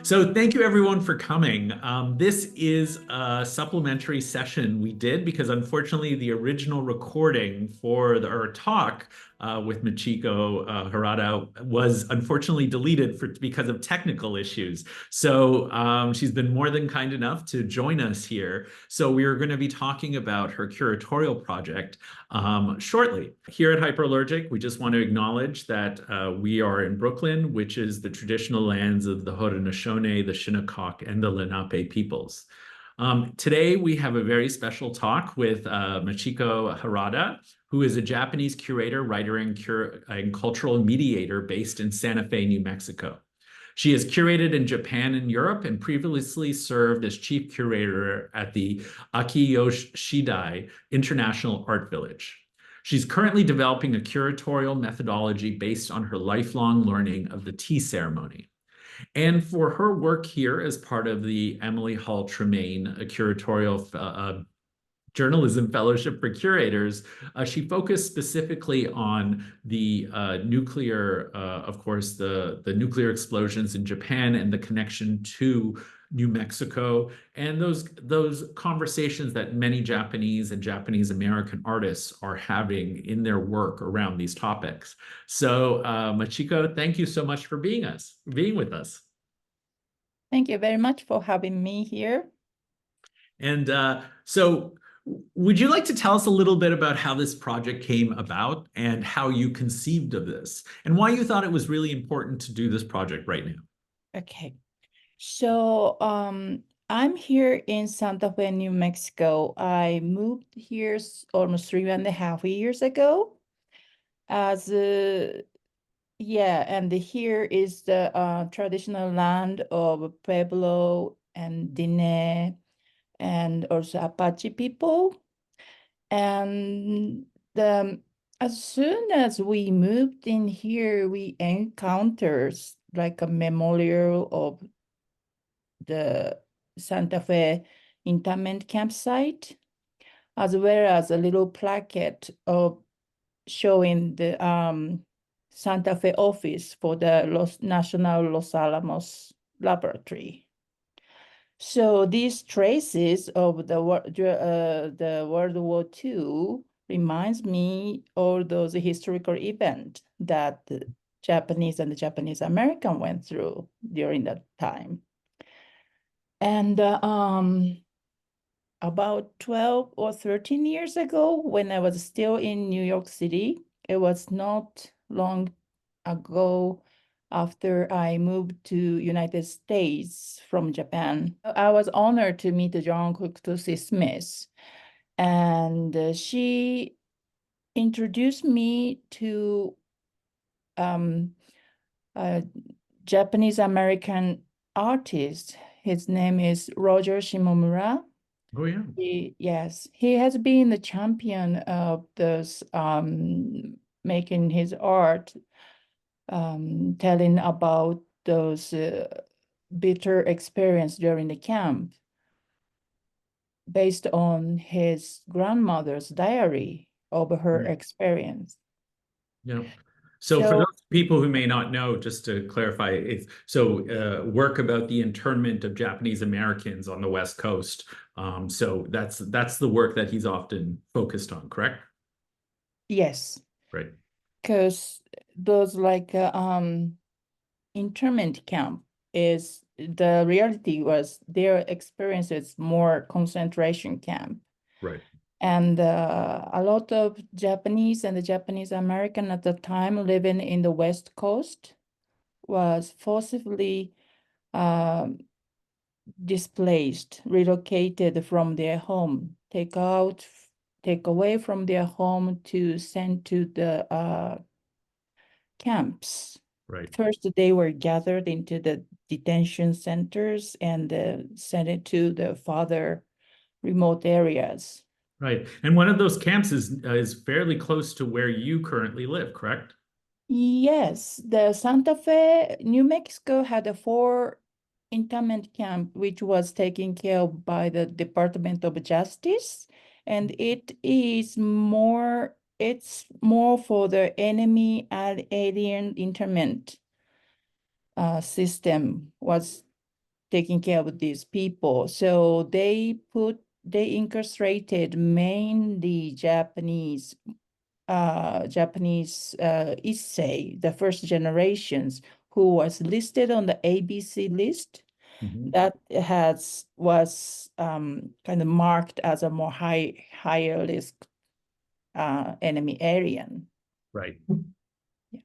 So thank you everyone for coming. This is a supplementary session we did because unfortunately the original recording for our talk with Machiko Harada was unfortunately deleted because of technical issues. So she's been more than kind enough to join us here. So we are going to be talking about her curatorial project shortly. Here at Hyperallergic, we just want to acknowledge that we are in Brooklyn, which is the traditional lands of the Haudenosaunee, the Shinnecock, and the Lenape peoples. Today, we have a very special talk with Machiko Harada, who is a Japanese curator, writer, and cultural mediator based in Santa Fe, New Mexico. She has curated in Japan and Europe and previously served as chief curator at the Akiyoshidai International Art Village. She's currently developing a curatorial methodology based on her lifelong learning of the tea ceremony. And for her work here as part of the Emily Hall Tremaine, a curatorial journalism fellowship for curators, she focused specifically on the nuclear, of course, the nuclear explosions in Japan and the connection to New Mexico, and those conversations that many Japanese and Japanese American artists are having in their work around these topics. So, Machiko, thank you so much for being with us. Thank you very much for having me here. And so, would you like to tell us a little bit about how this project came about and how you conceived of this and why you thought it was really important to do this project right now? Okay. So I'm here in Santa Fe, New Mexico. I moved here almost 3.5 years ago. As and here is the traditional land of Pueblo and Diné and also Apache people. And as soon as we moved in here, we encountered like a memorial of the Santa Fe internment campsite, as well as a little plaquette of showing the Santa Fe office for the National Los Alamos Laboratory. So these traces of the World War II reminds me all those historical events that the Japanese and the Japanese American went through during that time. And about 12 or 13 years ago, when I was still in New York City, it was not long ago after I moved to United States from Japan. I was honored to meet John Cooktosi Smith, and she introduced me to a Japanese American artist. His name is Roger Shimomura. Oh, yeah. He has been the champion of this making his art, telling about those bitter experience during the camp based on his grandmother's diary of her experience. Yeah. So for those people who may not know, just to clarify, it's work about the internment of Japanese Americans on the West Coast. So that's the work that he's often focused on, correct? Yes. Right. Because those internment camp is the reality was their experience is more concentration camp. Right. And a lot of Japanese and the Japanese American at the time living in the West Coast was forcibly displaced, relocated from their home, take away from their home to send to the camps. Right. First, they were gathered into the detention centers and sent it to the farther remote areas. Right. And one of those camps is fairly close to where you currently live, correct? Yes, the Santa Fe, New Mexico had a 4 internment camp, which was taken care of by the Department of Justice. And it's more for the enemy and alien internment system was taking care of these people. So they incarcerated mainly Japanese Issei, the first generations, who was listed on the ABC list that was kind of marked as a more higher risk enemy alien. Right. Yeah.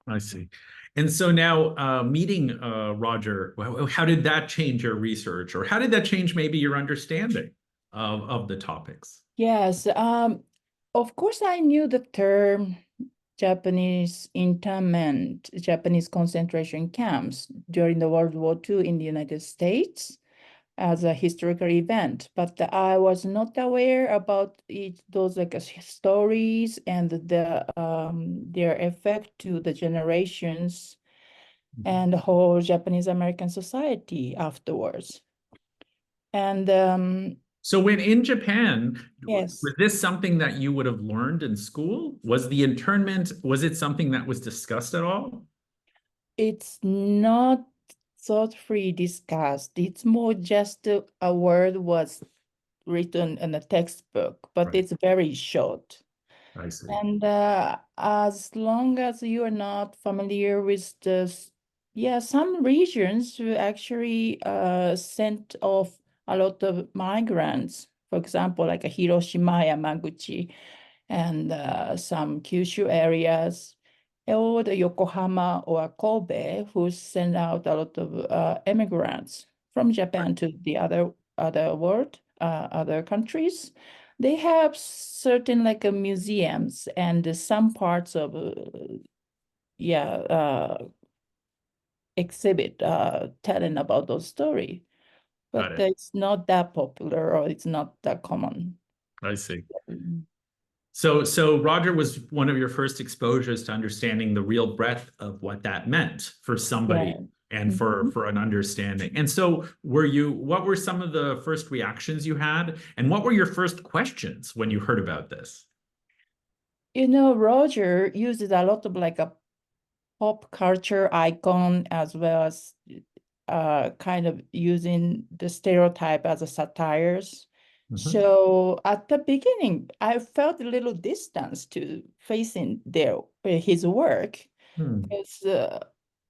I see. And so now meeting Roger, how did that change your research, or how did that change maybe your understanding of the topics? Yes, of course I knew the term Japanese internment, Japanese concentration camps during the World War II in the United States as a historical event, but I was not aware about those like stories and their effect to the generations and the whole Japanese American society afterwards. And So when in Japan, yes, was this something that you would have learned in school? Was the internment, was it something that was discussed at all? it's not thought-free discussed. It's more just a word was written in a textbook, but Right. it's very short. I see. And as long as you are not familiar with this, yeah, some regions who actually sent off a lot of migrants, for example, like Hiroshima, Yamaguchi, and some Kyushu areas, or the Yokohama or Kobe, who send out a lot of immigrants from Japan to the other world, other countries. They have certain like museums and some parts of yeah exhibit telling about those story, Got but it. it's not that popular or it's not that common. I see. Mm. So Roger was one of your first exposures to understanding the real breadth of what that meant for somebody Yeah. and Mhm. for an understanding. And so what were some of the first reactions you had? And what were your first questions when you heard about this? Roger uses a lot of like a pop culture icon as well as kind of using the stereotype as a satires. Mhm. So at the beginning, I felt a little distance to facing his work Hmm. because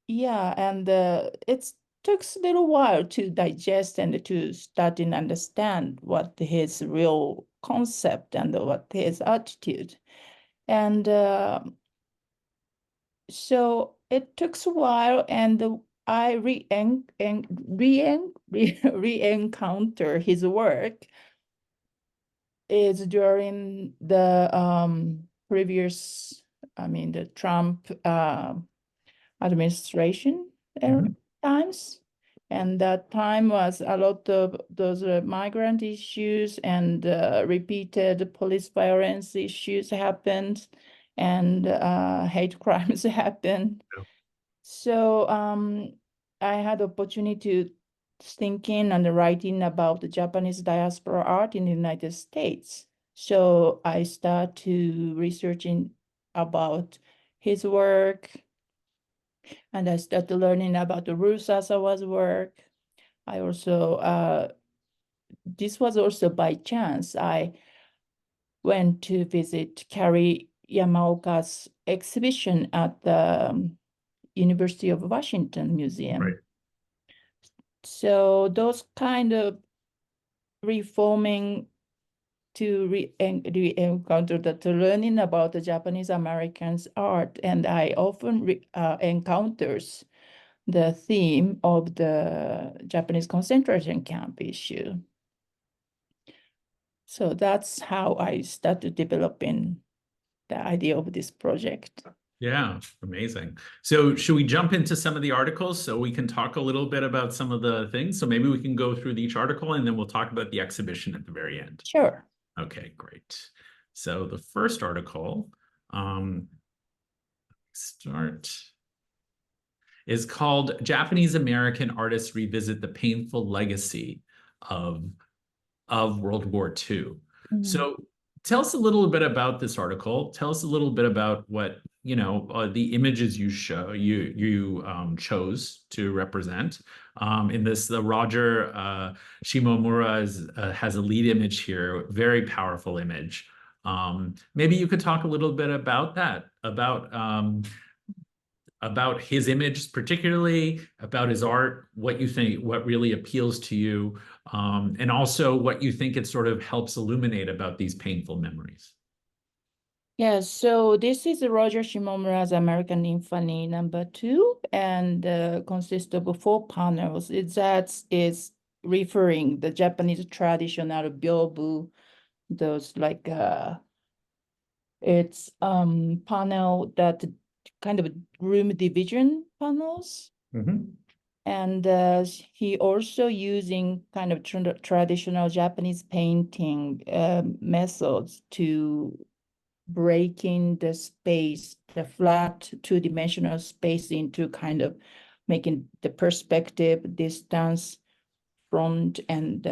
yeah, and it took a little while to digest and to start and understand what his real concept and what his attitude. And so it took a while, and I re-encounter his work is during the previous, I mean, the Trump administration Mhm. times. And that time was a lot of those migrant issues and repeated police violence issues happened and hate crimes happened. So I had opportunity to thinking and writing about the Japanese diaspora art in the United States. So I start to researching about his work, and I started learning about the Rusasawa's work. I also, this was also by chance. I went to visit Carrie Yamaoka's exhibition at the University of Washington Right. Museum. So those kind of reforming to re-encounter that learning about the Japanese Americans art, and I often encounters the theme of the Japanese concentration camp issue. So that's how I started developing the idea of this project. Yeah, amazing. So should we jump into some of the articles so we can talk a little bit about some of the things? So maybe we can go through each article and then we'll talk about the exhibition at the very end. Sure. Okay, great. So the first article, um, start, is called Japanese American Artists Revisit the Painful Legacy of, of World War II. Mhm. So Tell us a little bit about this article. Tell us a little bit about what, the images you chose to represent. In this, the Roger Shimomura has a lead image here, very powerful image. Maybe you could talk a little bit about that, about his image, particularly about his art, what you think, what really appeals to you, and also what you think it sort of helps illuminate about these painful memories. Yeah, so this is Roger Shimomura's American Symphony #2 and consists of 4 panels. That is referring the Japanese traditional byobu, those like it's panel that kind of room division panels. Mm-hmm. And he also using kind of traditional Japanese painting methods to breaking the space, the flat two-dimensional space into kind of making the perspective, distance, front, and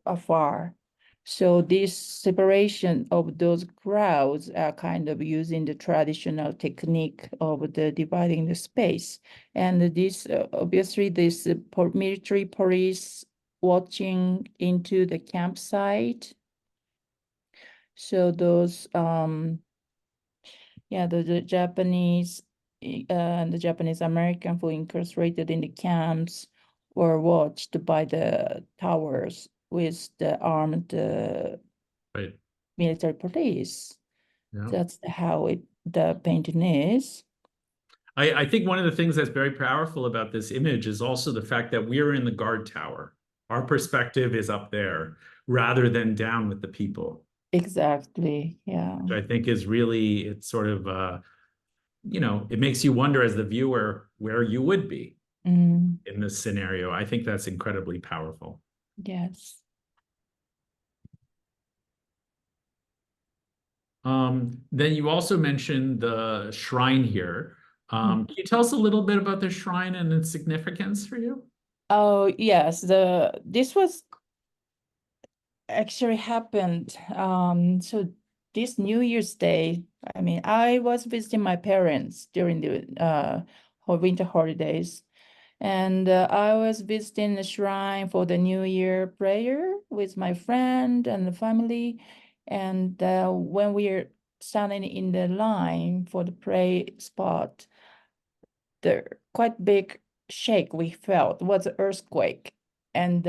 afar. So this separation of those crowds are kind of using the traditional technique of the dividing the space. And this, obviously, this military police watching into the campsite. So those, the Japanese and the Japanese American who incarcerated in the camps were watched by the towers with the armed Right. military police. Yeah. That's how the painting is. I think one of the things that's very powerful about this image is also the fact that we're in the guard tower. Our perspective is up there rather than down with the people, Exactly. Yeah. which I think is really, it's sort of, it makes you wonder as the viewer where you would be Mm, in this scenario. I think that's incredibly powerful. yes. Then you also mentioned the shrine here. Can you tell us a little bit about the shrine and its significance for you? Oh, yes. This was actually happened. So this New Year's Day, I mean, I was visiting my parents during the winter holidays, and I was visiting the shrine for the New Year prayer with my friend and the family. And when we are standing in the line for the pray spot, the quite big shake we felt was an earthquake. And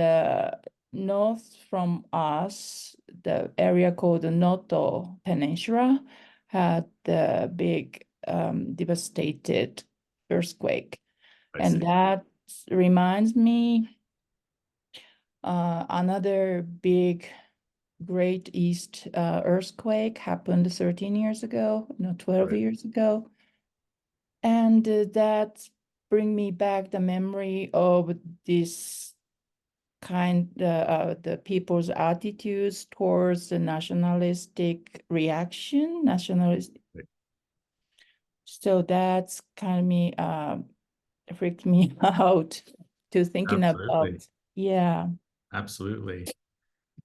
north from us, the area called the Noto Peninsula had the big devastated earthquake. I And see. that reminds me another big Great East earthquake happened 13 years ago, no, 12 Right. years ago. And that bring me back the memory of this kind the people's attitudes towards the nationalistic reaction, nationalist. Right. So that's kind of me freaked me out to thinking Absolutely. about, yeah, Absolutely.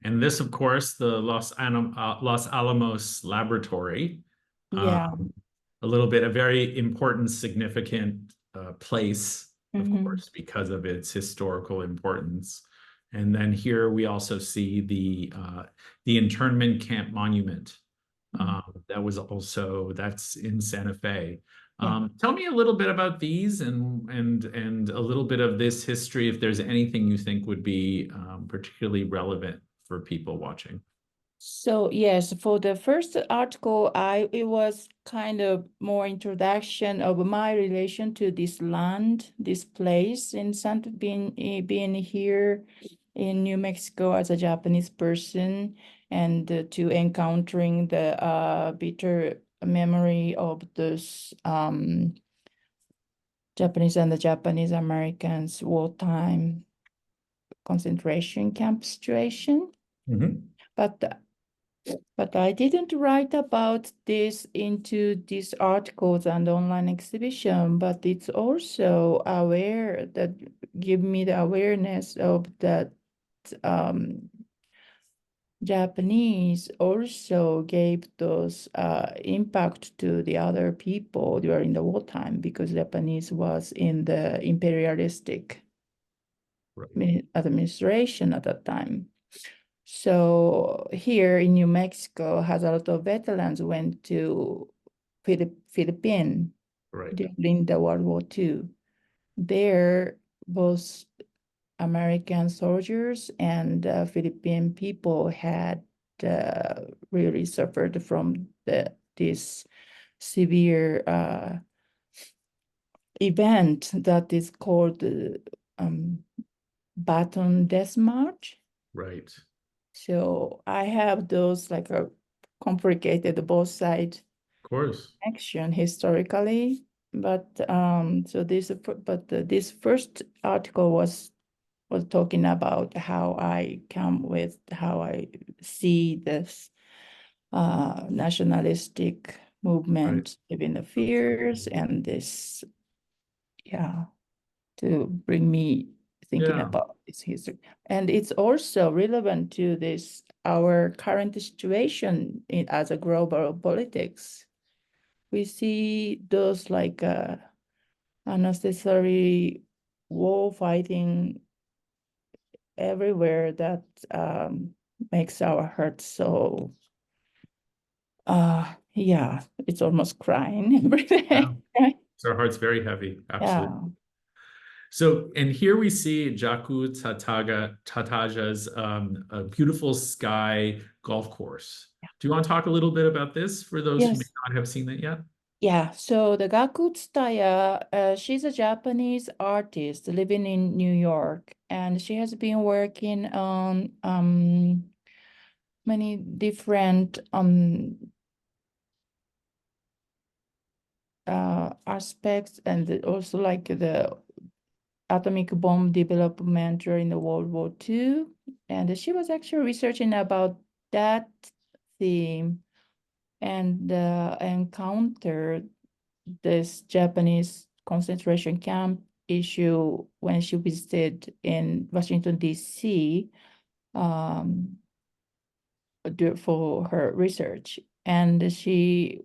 And this, of course, the Los Alamos Laboratory, yeah. a little bit, a very important, significant place, of Mm-hmm. course, because of its historical importance. And then here we also see the internment camp monument. Mm-hmm. That's in Santa Fe. Yeah. Tell me a little bit about these and a little bit of this history, if there's anything you think would be particularly relevant for people watching. So yes, for the first article, it was kind of more introduction of my relation to this land, this place in Santa, being here in New Mexico as a Japanese person, and to encountering the bitter memory of this Japanese and the Japanese Americans wartime concentration camp situation. Mhm. But I didn't write about this into these articles and online exhibition, but it's also aware that give me the awareness of that um, Japanese also gave those impact to the other people during the wartime because Japanese was in the imperialistic Right. administration at that time. So here in New Mexico, has a lot of veterans went to Philippines Right. during the World War II. There, both American soldiers and Philippine people had really suffered from this severe event that is called Baton Death March. Right. So I have those like a complicated both sides Of course. action historically, but this first article was talking about how I come with how I see this nationalistic Right. movement within the fears and this, yeah, to bring me thinking Yeah. about this history. And it's also relevant to this, our current situation as a global politics. We see those like unnecessary war fighting everywhere that makes our heart so, yeah, it's almost crying every Yeah. day, right? So our heart's very heavy. Absolutely. Yeah. So, and here we see Tataja's a beautiful sky golf course. Do you want to talk a little bit about this for those who may Yes. not have seen it yet? Yeah, so the Gaku Tsutaya, she's a Japanese artist living in New York, and she has been working on many different aspects, and also like the atomic bomb development during the World War II. And she was actually researching about that theme and encountered this Japanese concentration camp issue when she visited in Washington, D.C. um, for her research. And she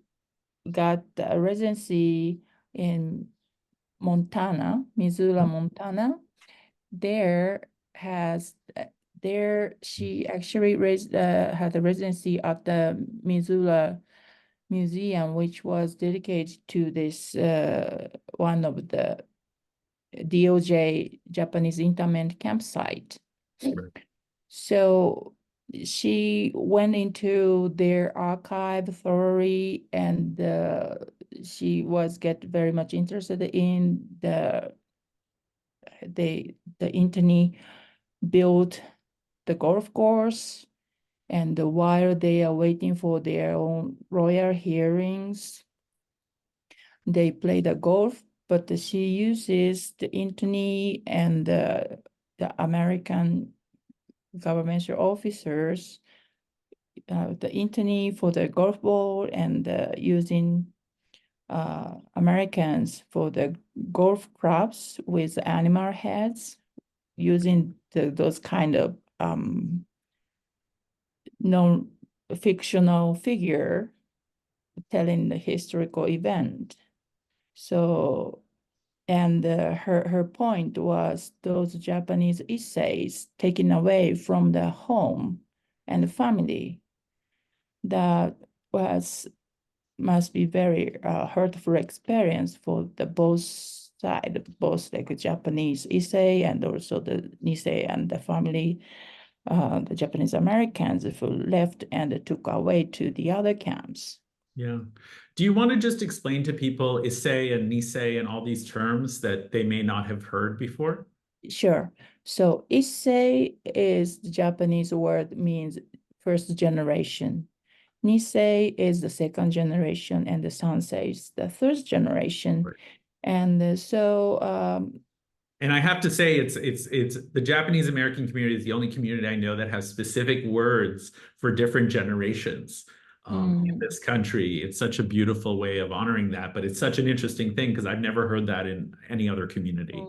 got a residency in Montana, Missoula, Montana. There has there she actually had a residency at the Missoula Museum, which was dedicated to this one of the DOJ Japanese internment campsite. Right. So she went into their archive thoroughly, and she was get very much interested in the internie built the golf course, and while they are waiting for their own royal hearings, they play the golf, but she uses the internie and the American governmental officers, the internie for the golf ball, and using Americans for the golf clubs with animal heads, using those kind of non-fictional figure telling the historical event. So, and her point was those Japanese essays taken away from the home and the family, that was must be very hurtful experience for the both side, both like Japanese Issei and also the Nisei and the family, the Japanese Americans who left and took away to the other camps. Yeah. Do you want to just explain to people Issei and Nisei and all these terms that they may not have heard before? Sure. So Issei is the Japanese word means first generation. Nisei is the second generation, and the Sansei is the third generation. Right. And And I have to say, it's the Japanese American community is the only community I know that has specific words for different generations in mm, this country. It's such a beautiful way of honoring that, but it's such an interesting thing because I've never heard that in any other community.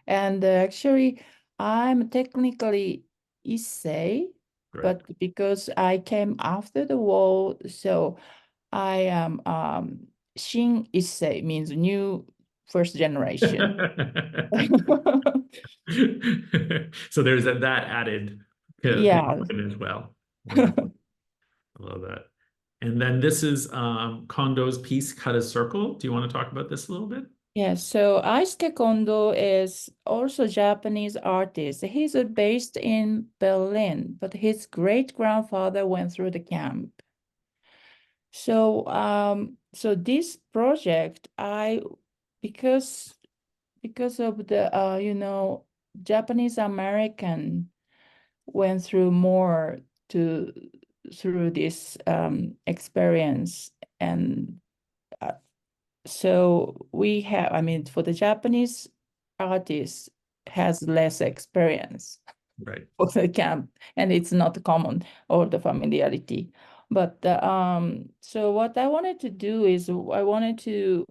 and actually, I'm technically Issei, Right. but because I came after the war, so I am Shin Issei means new first generation. So there's that added Yeah. component as well. Wonderful. I love that. And then this is Kondo's piece, Cut a Circle. Do you want to talk about this a little bit? Yeah, so Aisuke Kondo is also Japanese artist. He's based in Berlin, but his great-grandfather went through the camp. So this project, because because of the Japanese American went through more to through this experience, and uh, so we have, I mean, for the Japanese artist has less experience Right. for the camp, and it's not common or the familiarity. But so what I wanted to do is I wanted to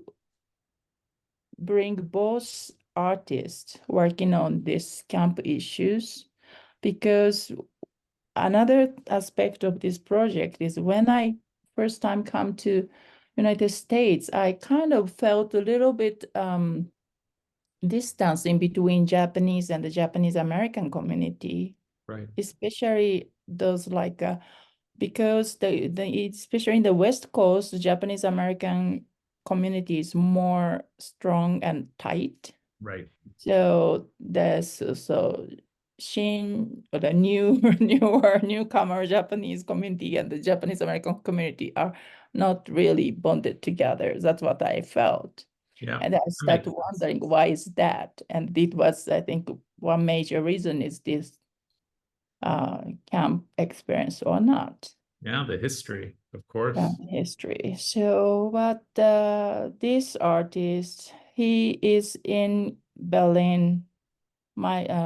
bring both artists working on these camp issues, because another aspect of this project is when I first time come to United States, I kind of felt a little bit distance in between Japanese and the Japanese American community, Right. especially those like because especially in the West Coast, the Japanese American community is more strong and tight. Right. So there's so Shin or the newcomer Japanese community and the Japanese American community are not really bonded together. That's what I felt. Yeah. And I That makes started sense. wondering why is that? And it was, I think, one major reason is this camp experience or not. Yeah, the history, of course. History. So, but this artist, he is in Berlin.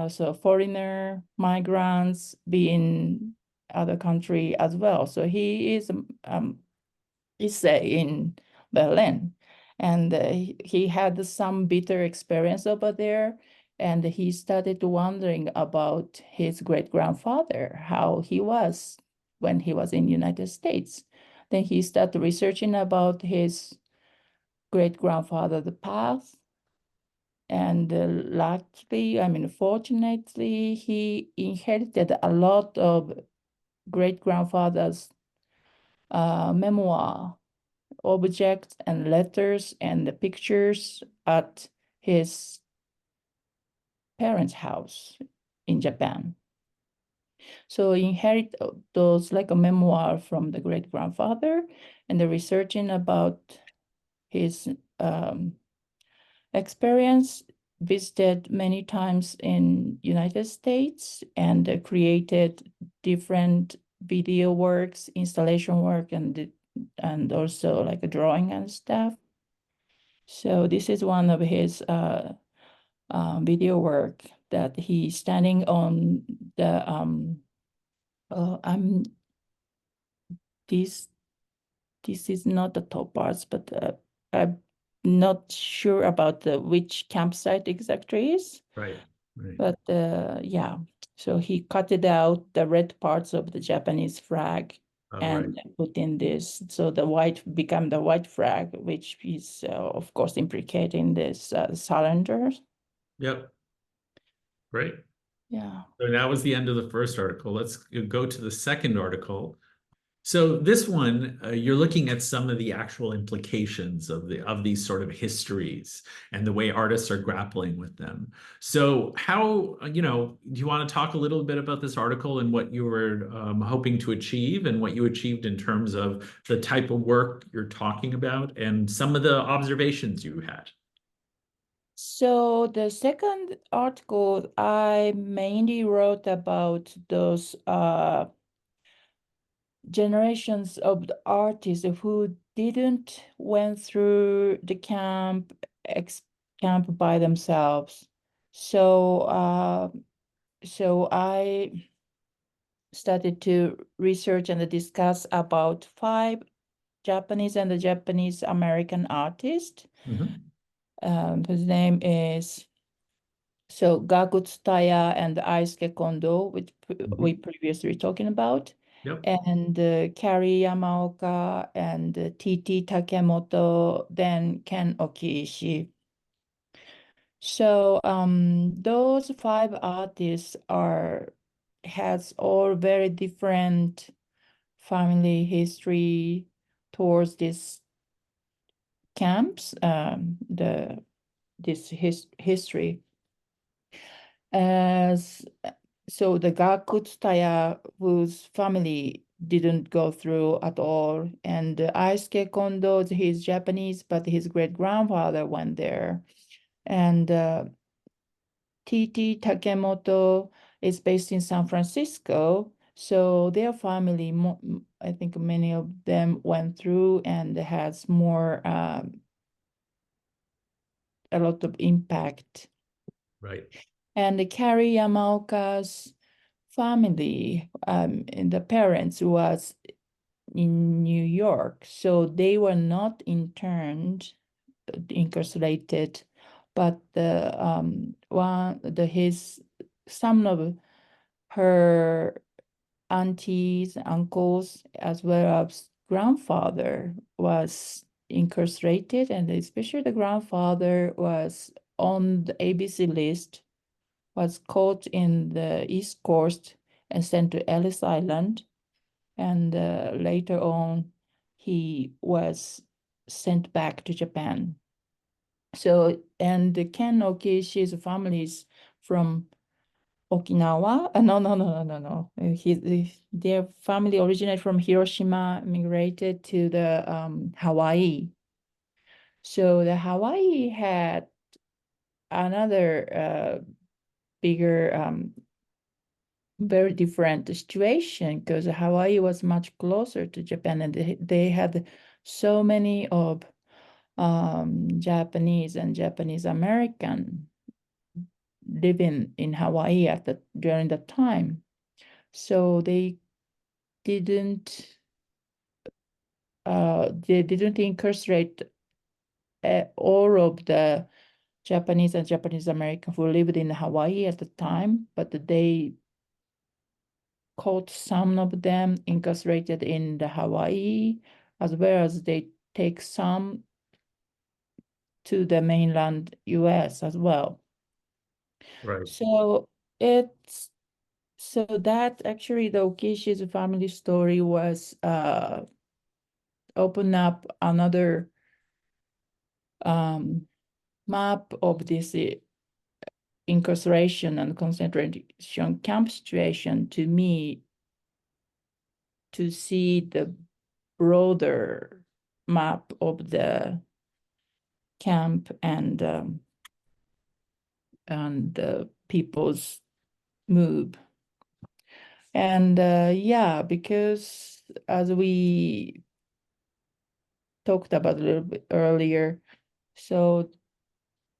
So foreigner migrants be in other country as well. So he is in Berlin, and he had some bitter experience over there, and he started wondering about his great grandfather, how he was when he was in United States. Then he started researching about his great grandfather, the past, and luckily, I mean, fortunately, he inherited a lot of great grandfather's memoir, objects, and letters and the pictures at his parents' house in Japan. So he inherit those like a memoir from the great grandfather, and the researching about his experience, visited many times in United States, and created different video works, installation work, and also like a drawing and stuff. So this is one of his video work that he's standing on the this this is not the top parts, but I'm not sure about which campsite exactly is. Right. Right. But yeah, so he cut it out the red parts of the Japanese flag Oh, right. and put in this. So the white become the white flag, which is of course implicating this surrender. Yep. Great. Yeah. So that was the end of the first article. Let's go to the second article. So this one, you're looking at some of the actual implications of these sort of histories and the way artists are grappling with them. So how, do you want to talk a little bit about this article and what you were hoping to achieve and what you achieved in terms of the type of work you're talking about and some of the observations you had? So the second article, I mainly wrote about those generations of the artists who didn't went through the camp by themselves. So so I started to research and discuss about 5 Japanese and the Japanese American artists. Mhm. His name is So Gakutsutaya and Aisuke Kondo, which we Mhm. previously talking about, Yep. and Kari Yamaoka and T.T. Takemoto, then Ken Okiishi. So those five artists has all very different family history towards this camps, this history. As so the Gakutsutaya, whose family didn't go through at all, and Aisuke Kondo, he's Japanese, but his great-grandfather went there. And T.T. Takemoto is based in San Francisco, so their family, I think many of them went through and has more, a lot of impact. Right. And the Kari Yamaoka's family, and the parents was in New York, so they were not interned, incarcerated, but some of her aunties, uncles, as well as grandfather was incarcerated, and especially the grandfather was on the ABC list, was caught in the East Coast and sent to Ellis Island. And later on, he was sent back to Japan. So, and Ken Okishi's family is from Okinawa. No. Their family originated from Hiroshima, migrated to the Hawaii. So the Hawaii had another bigger, very different situation, because Hawaii was much closer to Japan, and they had so many of Japanese and Japanese American living in Hawaii during that time. So didn't they didn't incarcerate all of the Japanese and Japanese American who lived in Hawaii at the time, but they caught some of them incarcerated in the Hawaii, as well as they take some to the mainland US as well. Right. So it's so that actually the Okishi's family story was open up another map of this incarceration and concentration camp situation to me, to see the broader map of the camp and the people's move. And yeah, because as we talked about a little bit earlier, so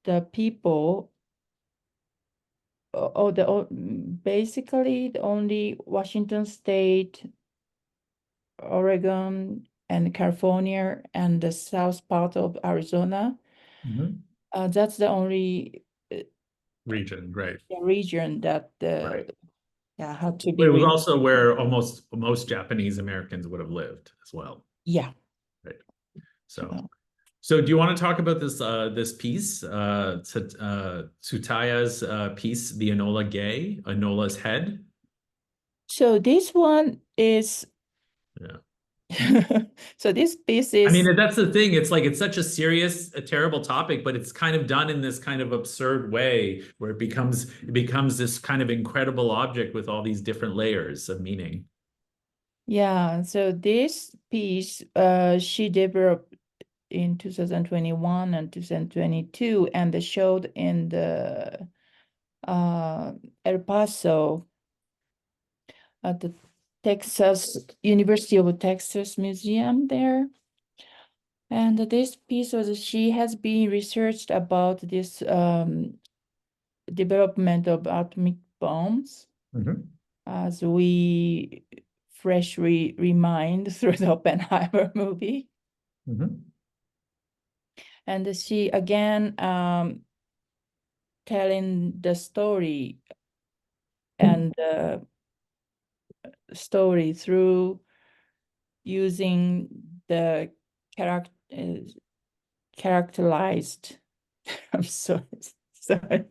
the people, basically the only Washington State, Oregon, and California, and the south part of Arizona, Mhm. that's the only Region. Right. region that Right. yeah, had to But be it was also where almost most Japanese Americans would have lived as well. yeah. Right. So, Yeah. so do you want to talk about this piece, Tsutaya's piece, the Enola Gay, Enola's Head? So this one is Yeah. so this piece I is, mean, that's the thing. It's like it's such a serious, a terrible topic, but it's kind of done in this kind of absurd way where it becomes this kind of incredible object with all these different layers of meaning. yeah, so this piece she developed in 2021 and 2022, and they showed in the uh El Paso at the University of Texas Museum there. And this piece was, she has been researched about this development of atomic bombs, Mhm. as we freshly remind through the Oppenheimer movie. Mhm. And she again telling the story and the story through using the characterized. I'm sorry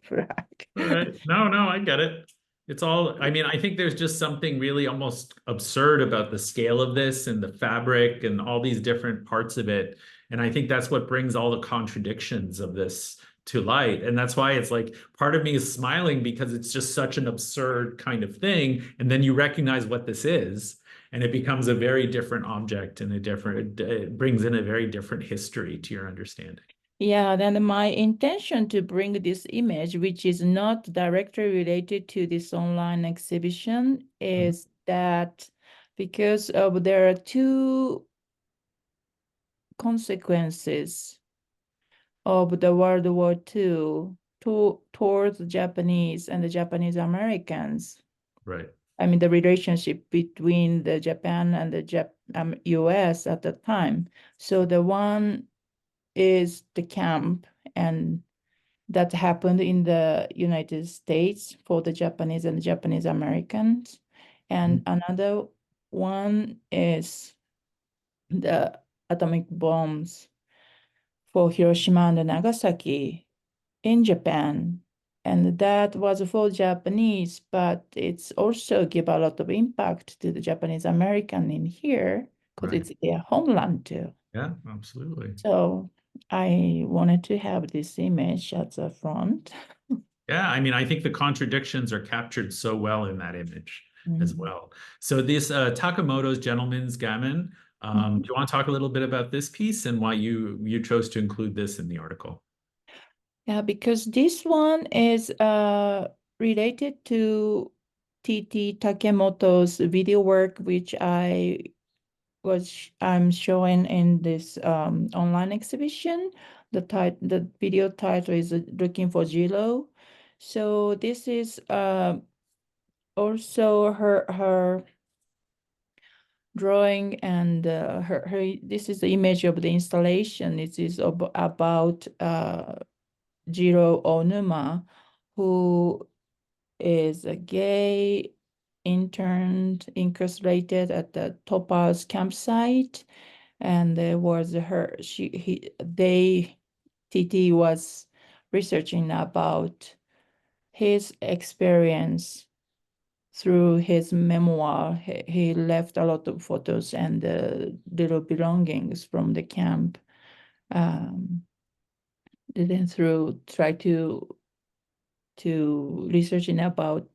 for that. All right. No, no, I get it. It's all, I mean, I think there's just something really almost absurd about the scale of this and the fabric and all these different parts of it. And I think that's what brings all the contradictions of this to light. And that's why it's like part of me is smiling because it's just such an absurd kind of thing. And then you recognize what this is, and it becomes a very different object and it brings in a very different history to your understanding. Yeah, then my intention to bring this image, which is not directly related to this online exhibition, Mhm. is that because there are two consequences of the World War II towards the Japanese and the Japanese Americans. Right. I mean, the relationship between the Japan and the US at the time. So the one is the camp, and that happened in the United States for the Japanese and the Japanese Americans. And another one is the atomic bombs for Hiroshima and Nagasaki in Japan. And that was for Japanese, but it's also give a lot of impact to the Japanese American in here because Right. it's their homeland too. Yeah, absolutely. So I wanted to have this image at the front. Yeah, I mean, I think the contradictions are captured so well in that image as Mhm. well. So this Takamoto's Gentleman's Gammon, Mhm. do you want to talk a little bit about this piece and why you chose to include this in the article? Yeah, because this one is related to TT Takemoto's video work, which I'm showing in this online exhibition. The video title is Looking for Jiro. So this is also her drawing, and her this is the image of the installation. It is about Jiro Onuma, who is a gay interned incarcerated at the Topaz campsite, and there was her she he they TT was researching about his experience through his memoir. He left a lot of photos and little belongings from the camp. Um, then through try to researching about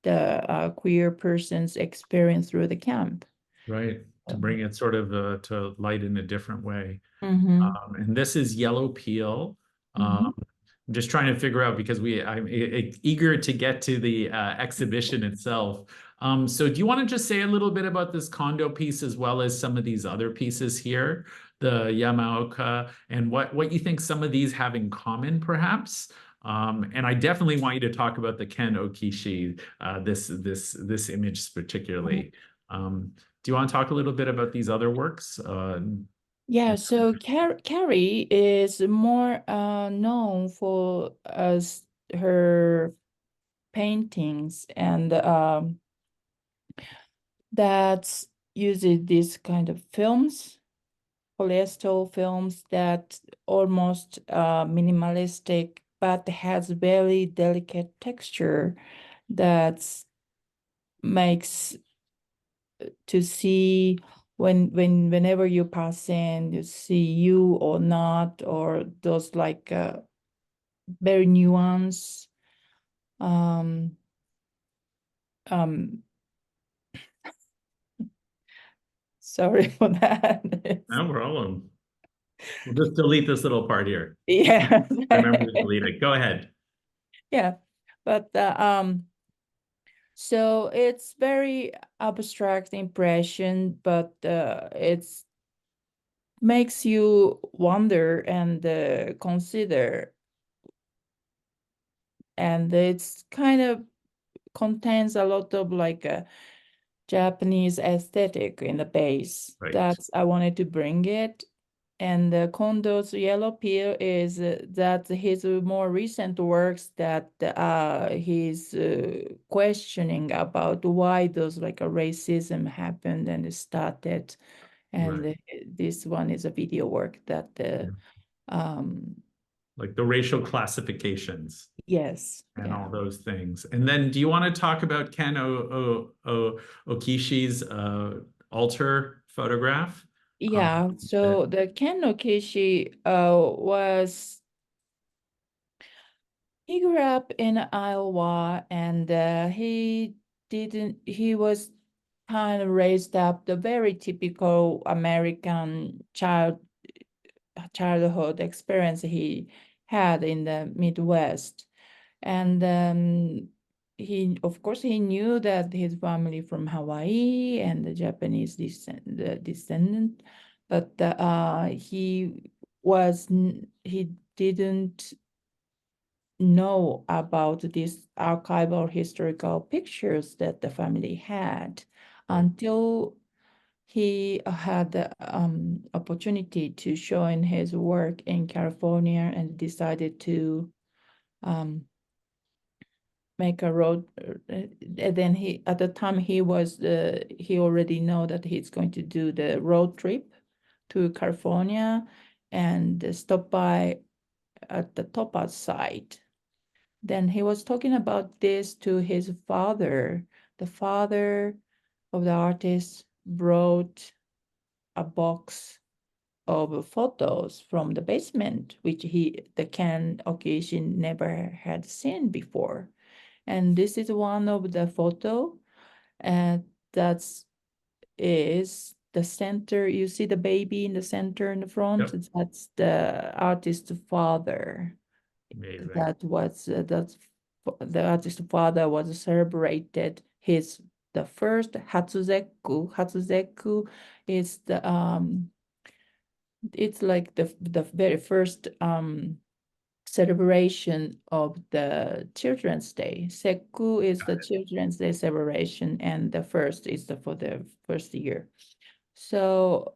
the queer person's experience through the camp. Right. To Um, bring it sort of to light in a different way. mhm, And this is Yellow Peel. mhm. I'm just trying to figure out because I'm eager to get to the exhibition itself. So do you want to just say a little bit about this condo piece as well as some of these other pieces here, the Yamaoka, and what you think some of these have in common, perhaps? And I definitely want you to talk about the Ken Okishi, this image particularly. Do you want to talk a little bit about these other works? Yeah, so Carrie is more known for as her paintings, and that uses this kind of films, polyester films that almost minimalistic, but has very delicate texture that makes to see whenever you pass in, you see you or not, or those like very nuance. Um, um, sorry for that. No problem. We'll just delete this little part here. Yeah, Remember to delete it. Go ahead. yeah, but so it's very abstract impression, but it's makes you wonder and consider, and it's kind of contains a lot of like a Japanese aesthetic in the base. Right. That's I wanted to bring it. And Kondo's Yellow Pill is that his more recent works that he's questioning about why those like a racism happened and started. And Right. this one is a video work that Yeah. um Like the racial classifications yes, and yeah. all those things. And then do you want to talk about Ken Okishi's altar photograph? Yeah, That so the Ken Okishi was he grew up in Iowa and he was kind of raised up the very typical American childhood experience he had in the Midwest. And he, of course, he knew that his family from Hawaii and the Japanese descendant, but he didn't know about these archival historical pictures that the family had until he had the opportunity to show in his work in California and decided to um, make a road. And then he, at the time, he already know that he's going to do the road trip to California and stop by at the Topaz site. Then he was talking about this to his father. The father of the artist brought a box of photos from the basement, which the Ken Okishi never had seen before. And this is one of the photo, and that's is the center. You see the baby in the center in the front. Yep. That's the artist's father. Amazing. That's the artist's father was celebrated his the first Hatsuzeku. Hatsuzeku is the it's like the very first celebration of the Children's Day. Seku is the Children's Day celebration, and the first is for the first year. So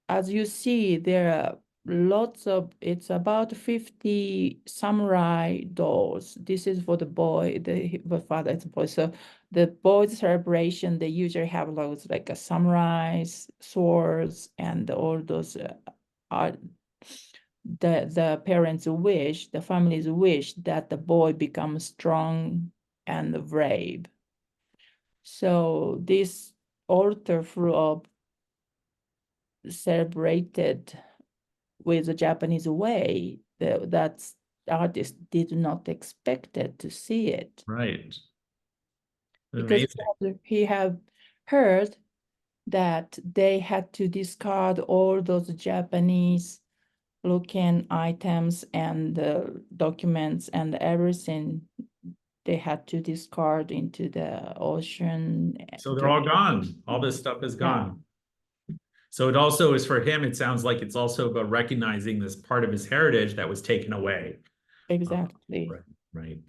as you see, there are lots of, it's about 50 samurai dolls. This is for the boy, the father is a boy. So the boys' celebration, they usually have loads like a samurais, swords, and all those art the parents wish, the families wish that the boy becomes strong and brave. So this altar of celebrated with the Japanese way, that artist did not expect it to see it Right. because Amazing. he had heard that they had to discard all those Japanese looking items and the documents and everything they had to discard into the ocean So they're all during gone. All this stuff is yeah, gone. So it also is for him, it sounds like it's also about recognizing this part of his heritage that was taken away. Uh, exactly. right, right.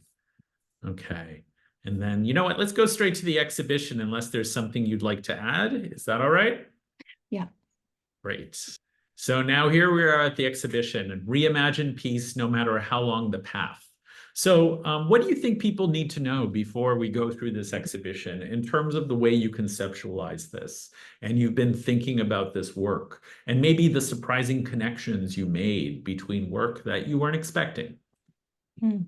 Okay. And then, you know what? Let's go straight to the exhibition unless there's something you'd like to add. Is that all right? Yeah. Great. So now here we are at the exhibition, Reimagine Peace No Matter How Long the Path. So, what do you think people need to know before we go through this exhibition in terms of the way you conceptualize this? And you've been thinking about this work and maybe the surprising connections you made between work that you weren't expecting. Hmm.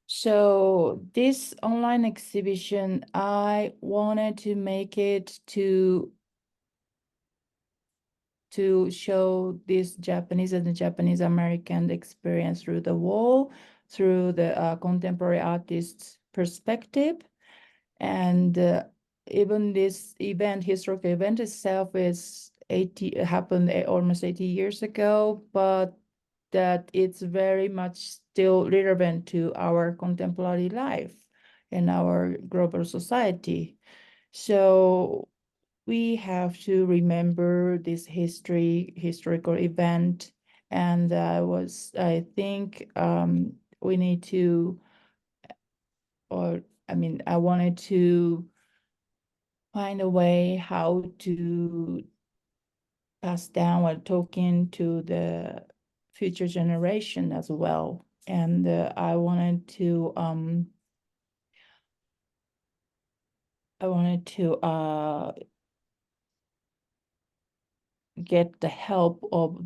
So this online exhibition, I wanted to make it to show this Japanese and the Japanese American experience through the wall, through the contemporary artist's perspective. And even this event, historical event itself is 80, happened almost 80 years ago, but that it's very much still relevant to our contemporary life and our global society. So we have to remember this historical event. And I think we need to, or I mean, I wanted to find a way how to passed down while talking to the future generation as well. And I wanted to get the help of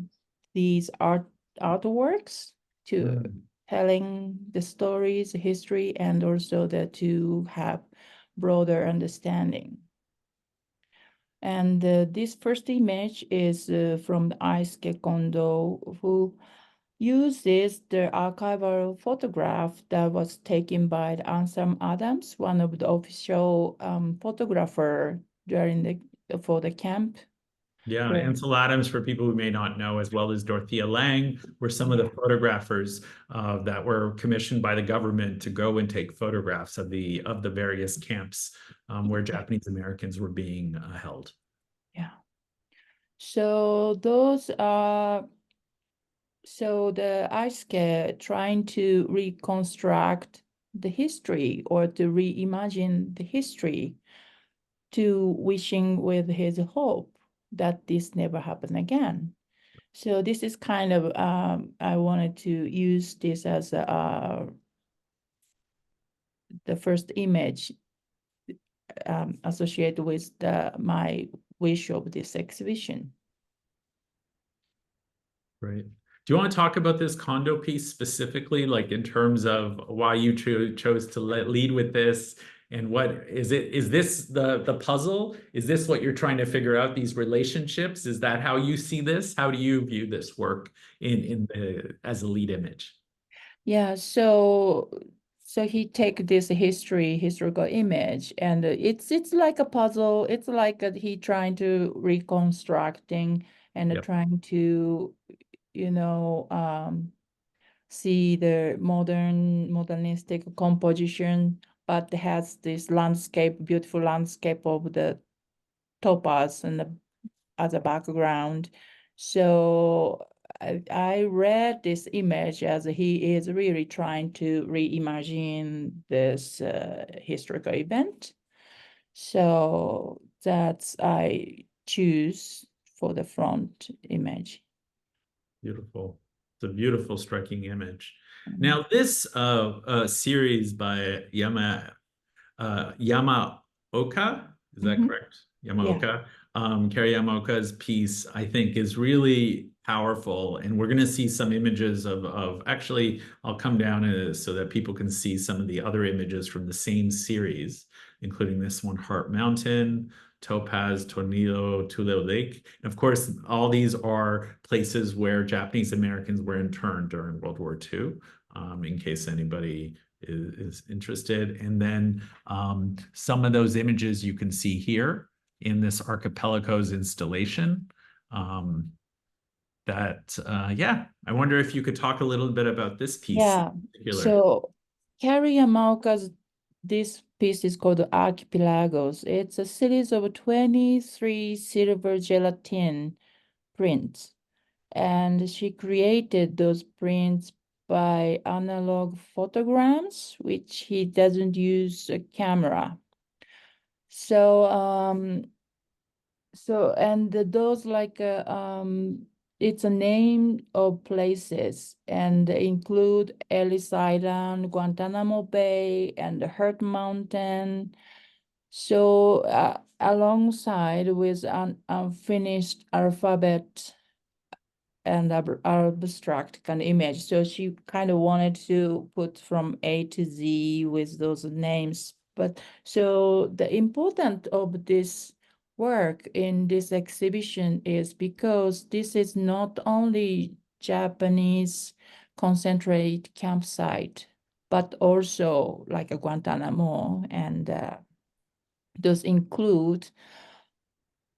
these artworks to telling the stories, history, and also to have broader understanding. And this first image is from Aisuke Kondo, who uses the archival photograph that was taken by Ansam Adams, one of the official photographer for the camp. Yeah, Where, Ansel Adams, for people who may not know, as well as Dorothea Lange, were some of the photographers that were commissioned by the government to go and take photographs of the various camps where Japanese Americans were being held. yeah. So those are the Aisuke trying to reconstruct the history or to reimagine the history, to wishing with his hope that this never happen again. So this is kind of I wanted to use this as the first image associated with my wish of this exhibition. Right. Do you want to talk about this condo piece specifically, like in terms of why you chose to lead with this, and what is it? Is this the puzzle? Is this what you're trying to figure out? These relationships? Is that how you see this? How do you view this work in the as a lead image? Yeah, so he take this historical image, and it's like a puzzle. It's like he trying to reconstructing and Yep. trying to, see the modernistic composition, but has this beautiful landscape of the topaz and as a background. So I read this image as he is really trying to reimagine this historical event. So that's I choose for the front image. Beautiful. It's a beautiful, striking image. Mhm. Now, this series by Yamaoka, is that Mhm. correct? Yeah. Yamaoka. Kerry Yamaoka's piece, I think, is really powerful. And we're going to see some images of actually, I'll come down to this so that people can see some of the other images from the same series, including this one, Heart Mountain, Topaz, Tornillo, Tule Lake. And of course, all these are places where Japanese Americans were interned during World War II, in case anybody is interested. And then some of those images you can see here in this archipelago's installation. Um, yeah, I wonder if you could talk a little bit about this piece Yeah. in particular. So Carrie Yamaoka's this piece is called Archipelagos. It's a series of 23 silver gelatin prints. And she created those prints by analog photograms, which he doesn't use a camera. So and those it's a name of places and include Ellis Island, Guantanamo Bay, and the Hurt Mountain. So alongside with an unfinished alphabet and abstract kind of image. So she kind of wanted to put from A to Z with those names. But so the important of this work in this exhibition is because this is not only Japanese concentrate campsite, but also like a Guantanamo, and those include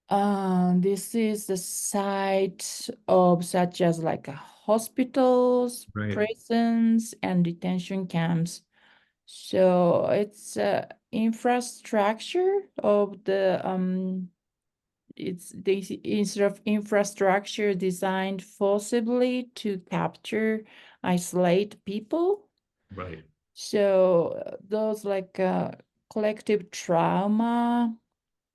this is the site of such as like hospitals, Right, prisons, and detention camps. So it's infrastructure of the it's the infrastructure designed forcibly to capture, isolate people. right, So those like collective trauma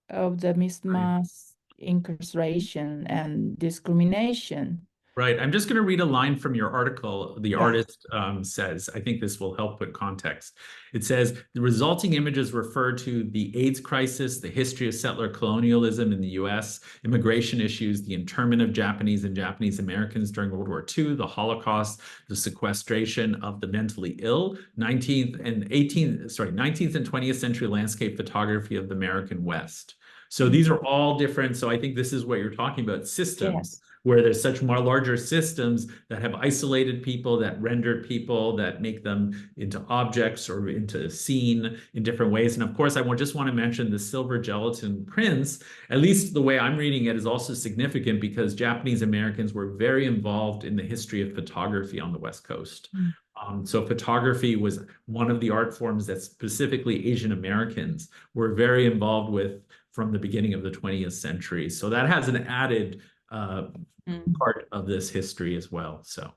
of the right. mismatch. incarceration and discrimination. Right. I'm just going to read a line from your article. The Yeah. artist says, I think this will help put context. It says, the resulting images refer to the AIDS crisis, the history of settler colonialism in the US, immigration issues, the internment of Japanese and Japanese Americans during World War II, the Holocaust, the sequestration of the mentally ill, 19th and 19th and 20th century landscape photography of the American West. So these are all different. So I think this is what you're talking about, systems Yes. where there's such more larger systems that have isolated people, that rendered people, that make them into objects or into seen in different ways. And of course, just want to mention the silver gelatin prints, at least the way I'm reading it, is also significant because Japanese Americans were very involved in the history of photography on the West Coast. Mm. So photography was one of the art forms that specifically Asian Americans were very involved with from the beginning of the 20th century. So that has an added part of this history as well. So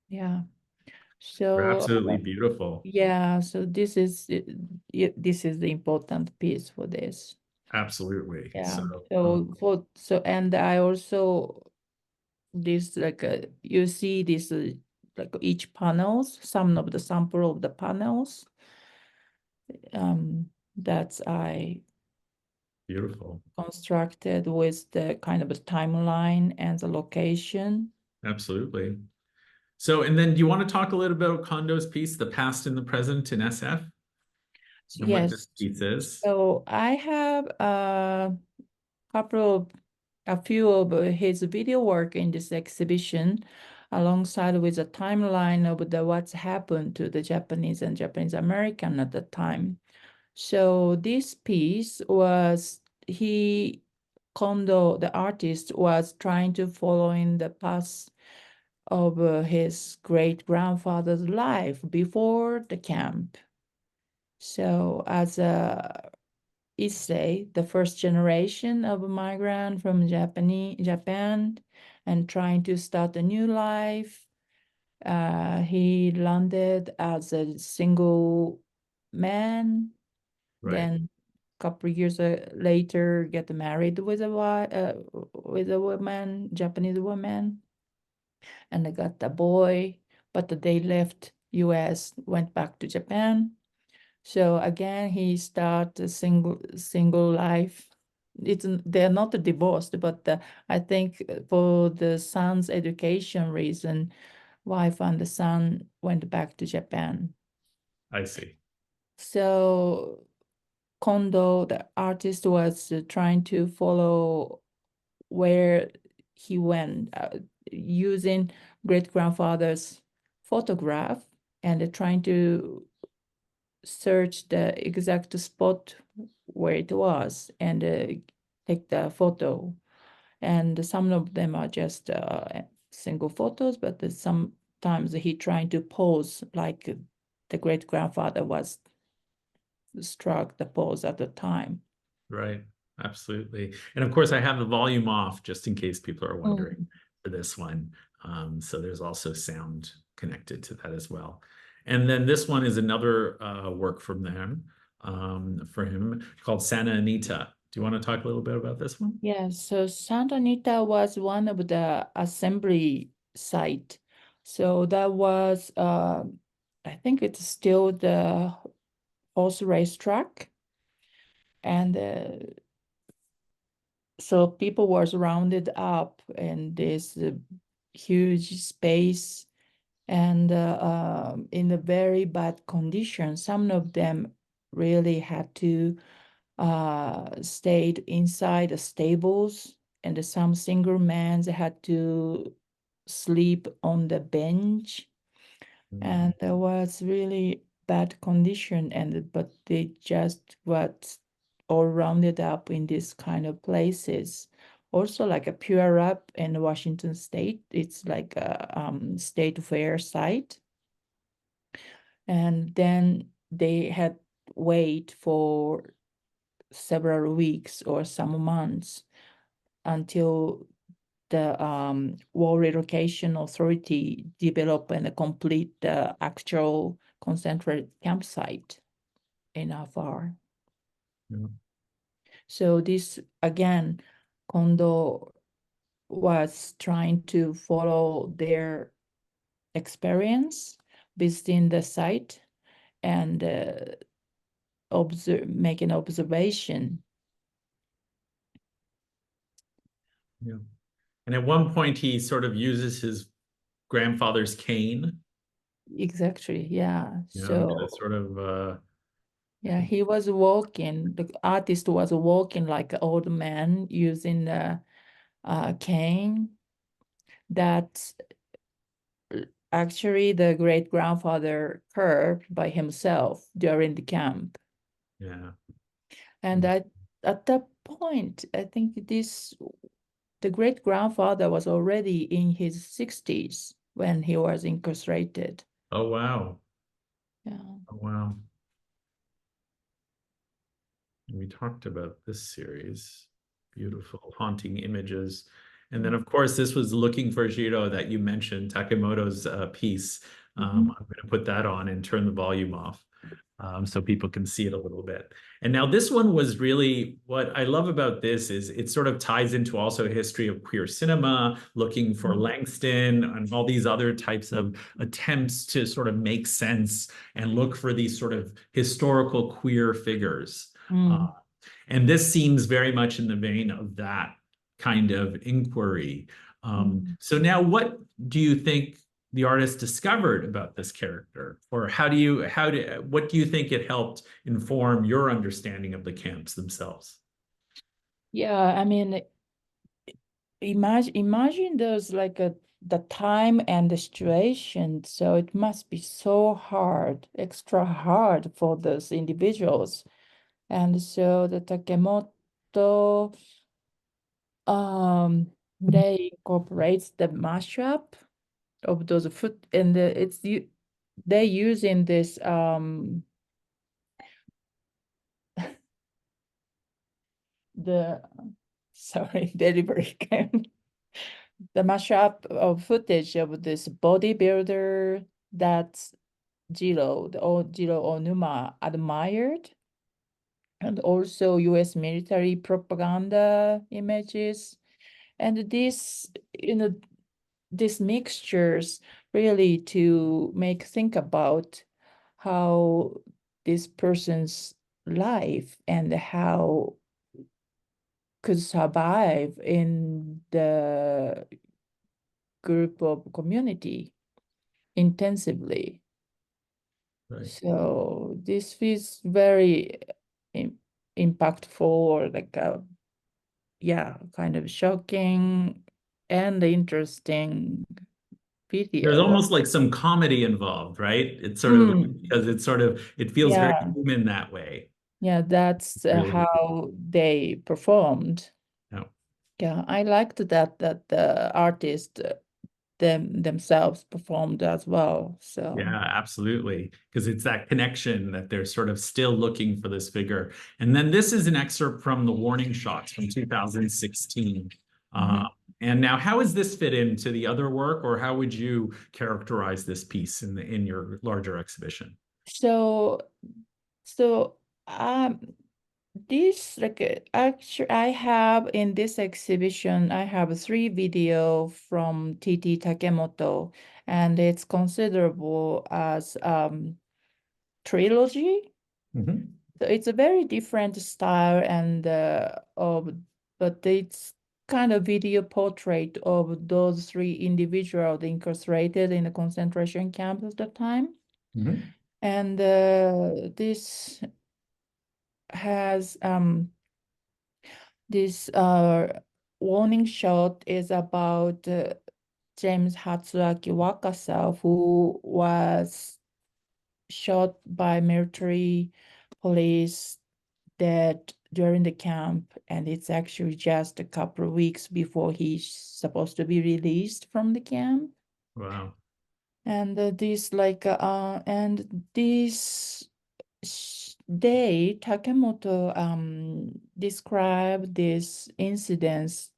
Yeah. they're So absolutely beautiful. yeah, so this is this is the important piece for this. Absolutely. Yeah. So So and I also this like you see this like each panels, some of the sample of the panels. That's I beautiful. constructed with the kind of a timeline and the location. Absolutely. So, and then do you want to talk a little bit about Kondo's piece, The Past and the Present in SF, and what this Yes. piece is? So I have couple of a few of his video work in this exhibition, alongside with a timeline of the what's happened to the Japanese and Japanese American at the time. So this piece was Kondo, the artist, was trying to follow in the path of his great grandfather's life before the camp. So as a Issei, the first generation of a migrant from Japan, and trying to start a new life. He landed as a single man, Right. then a couple of years later get married with a woman, Japanese woman, and they got a boy, but they left US, went back to Japan. So again, he start a single life. They're not divorced, but I think for the son's education reason, wife and the son went back to Japan. I see. So Kondo, the artist, was trying to follow where he went, using great grandfather's photograph and trying to search the exact spot where it was and take the photo. And some of them are just single photos, but sometimes he trying to pose like the great grandfather was struck the pose at the time. Right. Absolutely. And of course, I have the volume off just in case people are wondering Mm. for this one. So there's also sound connected to that as well. And then this one is another work from them, for him, called Santa Anita. Do you want to talk a little bit about this one? Yes, so Santa Anita was one of the assembly site. So that was, I think it's still the horse racetrack. And so people was rounded up in this huge space and in a very bad condition. Some of them really had to stayed inside the stables, and some single men had to sleep on the bench, and there was really bad condition, and but they just got all rounded up in this kind of places. Also, like a Pure Up in Washington State, it's like a state fair site, and then they had wait for several weeks or some months until the War Relocation Authority develop and complete the actual concentrated campsite in Afar. Yeah. So this again, Kondo was trying to follow their experience visiting the site and make an observation. Yeah. And at one point, he sort of uses his grandfather's cane, Exactly, yeah. to So sort of, yeah, he was walking, the artist was walking like an old man using the cane that actually the great grandfather carved by himself during the camp. yeah. And at that point, I think the great grandfather was already in his 60s when he was incarcerated. Oh, wow. Yeah. Oh, wow. We talked about this series, beautiful, haunting images. And then, of course, this was Looking for Jiro that you mentioned, Takemoto's piece. Mhm. I'm going to put that on and turn the volume off so people can see it a little bit. And now this one was really what I love about this is it sort of ties into also a history of queer cinema, looking for Langston and all these other types of attempts to sort of make sense and look for these sort of historical queer figures. Uh, Mm. and this seems very much in the vein of that kind of inquiry. Mm. So now what do you think the artist discovered about this character? Or what do you think it helped inform your understanding of the camps themselves? Yeah, I mean, imagine those like the time and the situation. So it must be so hard, extra hard for those individuals. And so the Takemoto, they incorporates the mashup of those foot and they using this the sorry delivery came the mashup of footage of this bodybuilder that Jiro Onuma admired, and also US military propaganda images. And these mixtures really to make think about how this person's life and how could survive in the group of community intensively. Right. So this is very im impactful, or like a yeah, kind of shocking and interesting There's video. almost like some comedy involved, right? It's sort of Mm, because it feels very yeah, human that way. yeah, that's Really. how they performed. Yeah. Yeah, I liked that the artists themselves performed as well. So. Yeah, absolutely. Because it's that connection that they're sort of still looking for this figure. And then this is an excerpt from the warning shots from 2016. Uh, Mhm. and now, how does this fit into the other work, or how would you characterize this piece in your larger exhibition? So so this like actually I have in this exhibition I have 3 video from TT Takemoto, and it's considerable as trilogy. Mhm. So it's a very different style and but it's kind of video portrait of those 3 individuals incarcerated in the concentration camp at the time. Mhm. And this has this warning shot is about James Hatsuaki Wakasa, who was shot by military police dead during the camp, and it's actually just a couple of weeks before he's supposed to be released from the camp. Wow. And this day, Takemoto described this incidents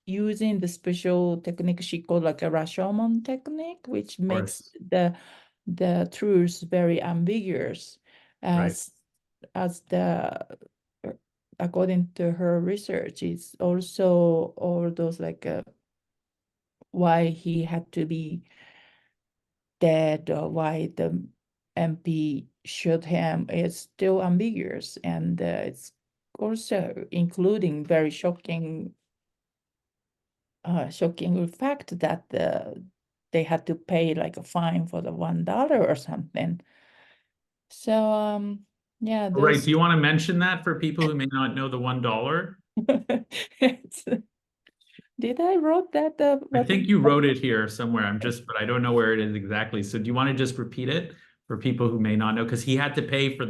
using the special technique she called like a Rashomon technique, which Of makes course. the truth very ambiguous Right. as the according to her research, it's also all those like why he had to be dead or why the MP shot him is still ambiguous, and it's also including very shocking fact that they had to pay like a fine for the $1 or something. So yeah, Right. those Do you want to mention that for people who may not know the $1? it's, did I wrote that I what think you wrote it here somewhere. But I don't know where it is exactly. So do you want to just repeat it for people who may not know? Because he had to pay for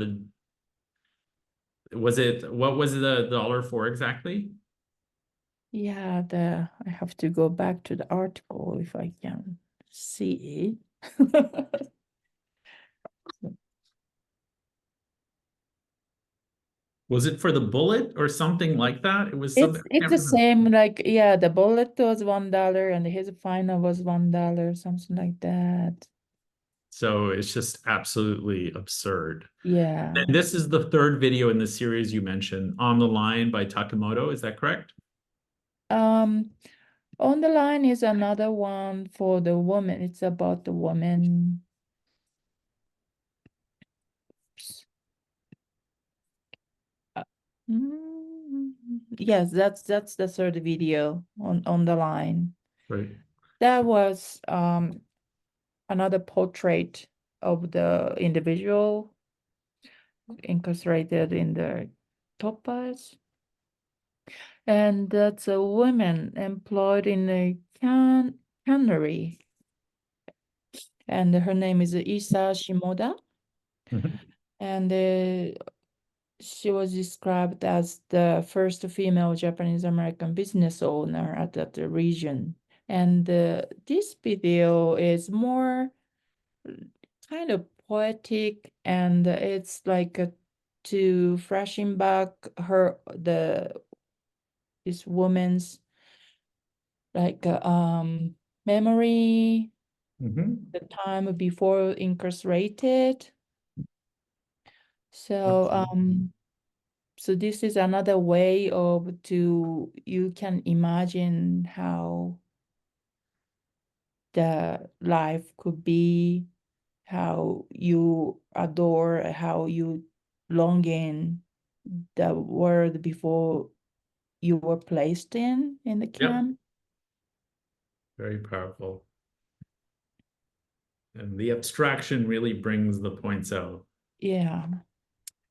what was the dollar for exactly? yeah, I have to go back to the article if I can see it. Was it for the bullet or something like that? It was something, I It's can't the remember. same, like, yeah, the bullet was $1 and his final was $1, something like that. So it's just absolutely absurd. Yeah. And this is the third video in the series you mentioned, On the Line by Takamoto. Is that correct? Um, on the line is another one for the woman. It's about the woman. Yes, that's the third video on the line. Right. That was another portrait of the individual incarcerated in the topaz. And that's a woman employed in a cannery. And her name is Isa Shimoda. Mhm. And she was described as the first female Japanese American business owner at that region. And this video is more kind of poetic, and it's like to flashing back this woman's like memory, Mhm. the time before incarcerated. So so this is another way of to you can imagine how the life could be, how you adore, how you longing the world before you were placed in the Yep. camp. Very powerful. And the abstraction really brings the points out. Yeah.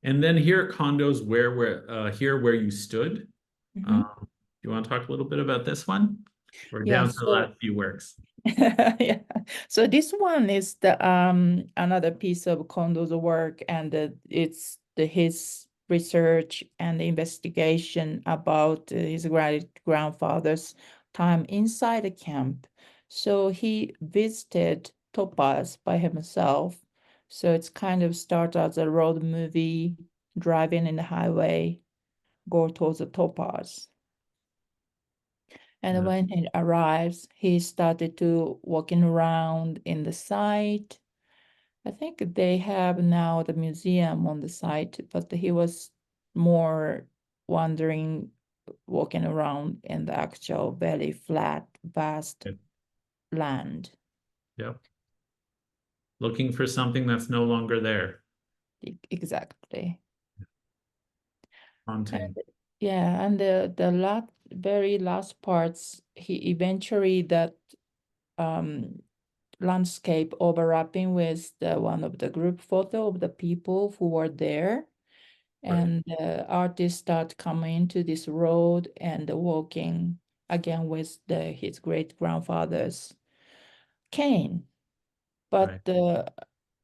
And then here, condos where you stood. Mhm. Do you want to talk a little bit about this one? We're Yeah. down to the So last few works. yeah. So this one is the another piece of Kondo's work, and it's his research and investigation about his great grandfather's time inside the camp. So he visited Topaz by himself. So it's kind of start as a road movie, driving in the highway, go towards the Topaz. And Yeah. when he arrives, he started to walking around in the site. I think they have now the museum on the site, but he was more wandering, walking around in the actual very flat, vast land. Yep. Looking for something that's no longer there. Exactly. Haunting. And yeah, and the very last parts, he eventually that um landscape overlapping with the one of the group photo of the people who were there. Right. And the artist start coming to this road and walking again with his great grandfather's cane. But Right.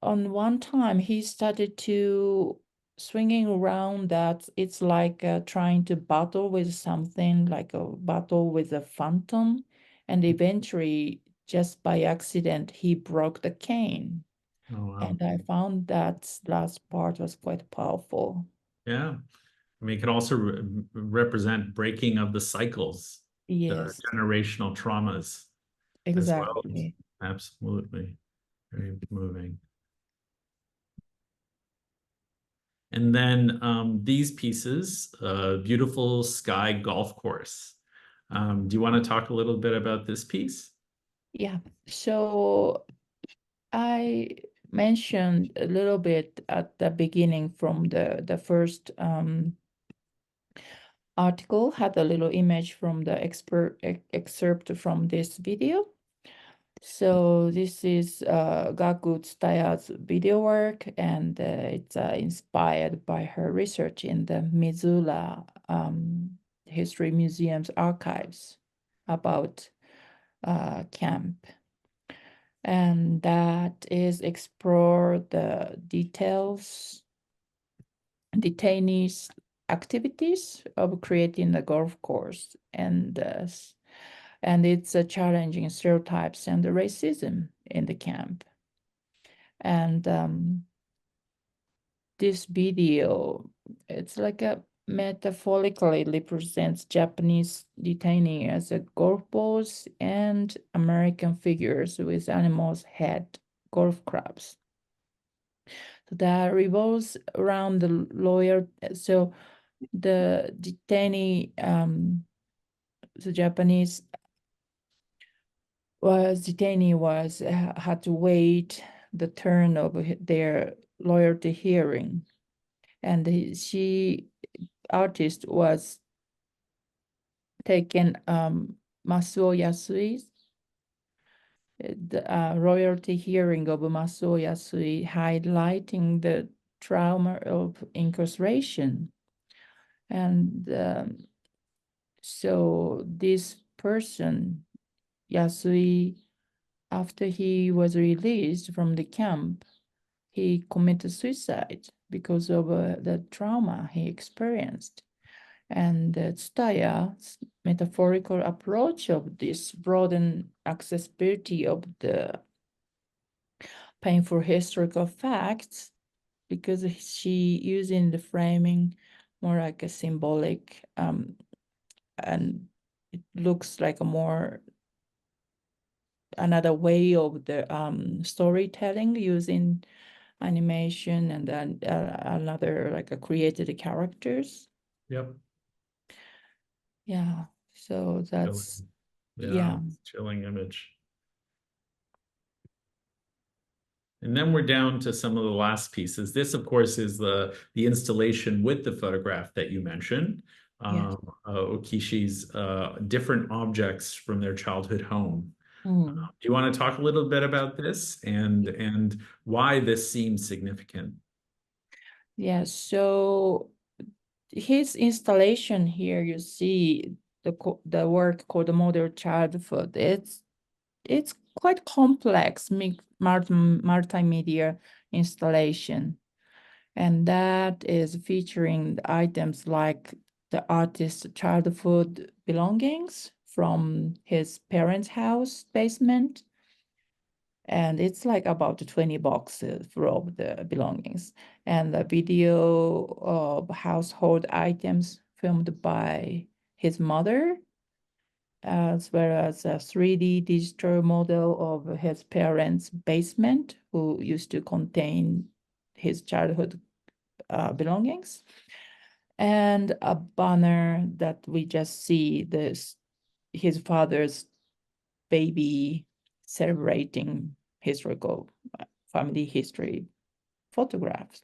on one time he started to swinging around that it's like trying to battle with something, like a battle with a phantom, and eventually just by accident he broke the cane. Oh, wow. And I found that last part was quite powerful. Yeah. I mean, it can also represent breaking of the cycles, the Yes, generational traumas as well. exactly. Absolutely. Very moving. And then these pieces, beautiful sky golf course. Do you want to talk a little bit about this piece? Yeah. So I mentioned a little bit at the beginning from the first article, had a little image from the excerpt from this video. So this is Gaku Tsudaya's video work, and it's inspired by her research in the Mizura History Museum's archives about camp. And that is explore the detainees' activities of creating a golf course, and it's a challenging stereotypes and the racism in the camp. And this video, it's like a metaphorically represents Japanese detainee as a golf balls and American figures with animals' head golf clubs. So that revolves around the lawyer. So the detainee, the Japanese detainee had to wait the turn of their loyalty hearing, and artist was taken Masuo Yasui, the royalty hearing of Masuo Yasui, highlighting the trauma of incarceration. And so this person, Yasui, after he was released from the camp, he committed suicide because of the trauma he experienced. And Tsudaya's metaphorical approach of this broaden accessibility of the painful historical facts, because she using the framing more like a symbolic, and it looks like a more another way of the storytelling using animation, and then another like a created characters. Yep. Yeah, so that's Chilling. Yeah, yeah. chilling image. And then we're down to some of the last pieces. This, of course, is the installation with the photograph that you mentioned. Yes. Okishi's different objects from their childhood home. Mm. Do you want to talk a little bit about this and why this seems significant? Yeah, so his installation here, you see the work called the Modern Childhood. It's quite complex multimedia installation, and that is featuring the items like the artist's childhood belongings from his parents' house basement, and it's like about 20 boxes full of the belongings, and the video of household items filmed by his mother, as well as a 3D digital model of his parents' basement, who used to contain his childhood belongings, and a banner that we just see his father's baby celebrating historical family history photographs.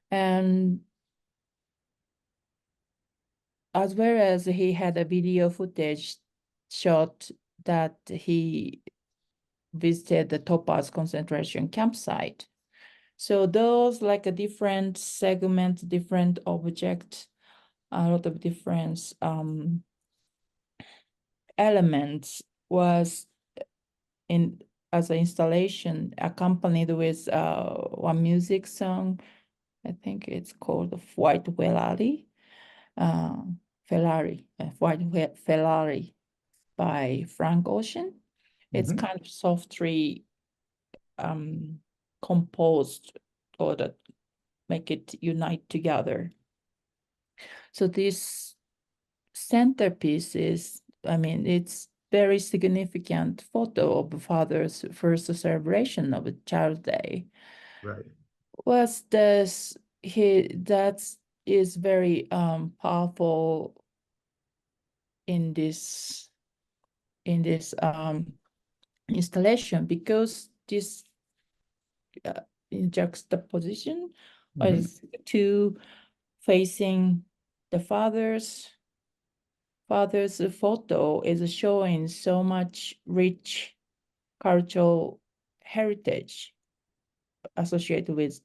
And as well as he had a video footage shot that he visited the Topaz concentration campsite. So those like a different segment, different object, a lot of different elements was in as an installation accompanied with one music song. I think it's called White Ferrari, uh, White Ferrari by Frank Ocean. It's Mhm. kind of softly composed or that make it unite together. So this centerpiece is, I mean, it's very significant photo of father's first celebration of a child day. Right. Was this that is very powerful in this installation, because this in juxtaposition Mhm. as two facing the father's photo is showing so much rich cultural heritage associated with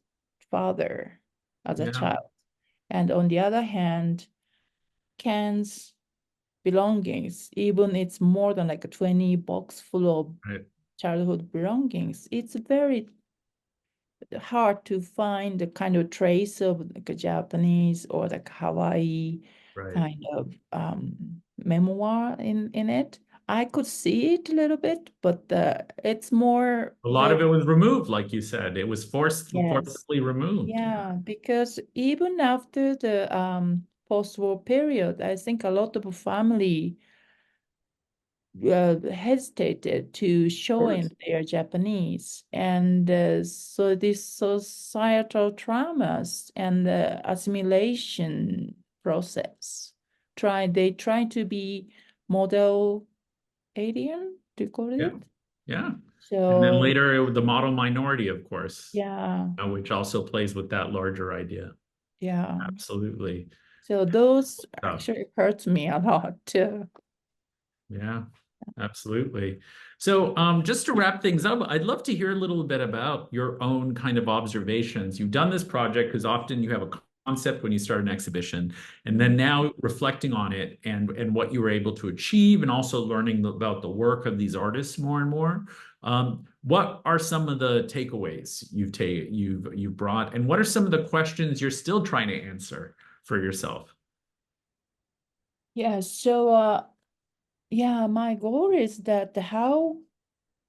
father as a Yeah, child. And on the other hand, Ken's belongings, even it's more than like a 20 box full of right, childhood belongings, it's very hard to find the kind of trace of like a Japanese or like Hawaii right. kind of memoir in it. I could see it a little bit, but it's more A lot very, of it was removed, like you said. It was yes. forcibly removed. Yeah, Yeah, because even after the post-war period, I think a lot of family hesitated to of course. showing their Japanese. And so these societal traumas and the assimilation process, they try to be model alien, do you call Yeah, it? yeah. And then So later, the model minority, of course, yeah, which also plays with that larger idea. yeah. Absolutely. So those Stuff. actually hurt me a lot too. Yeah, absolutely. So, just to wrap things up, I'd love to hear a little bit about your own kind of observations. You've done this project because often you have a concept when you start an exhibition, and then now reflecting on it and what you were able to achieve, and also learning about the work of these artists more and more. What are some of the takeaways you've brought, and what are some of the questions you're still trying to answer for yourself? Yeah, so yeah, my goal is that how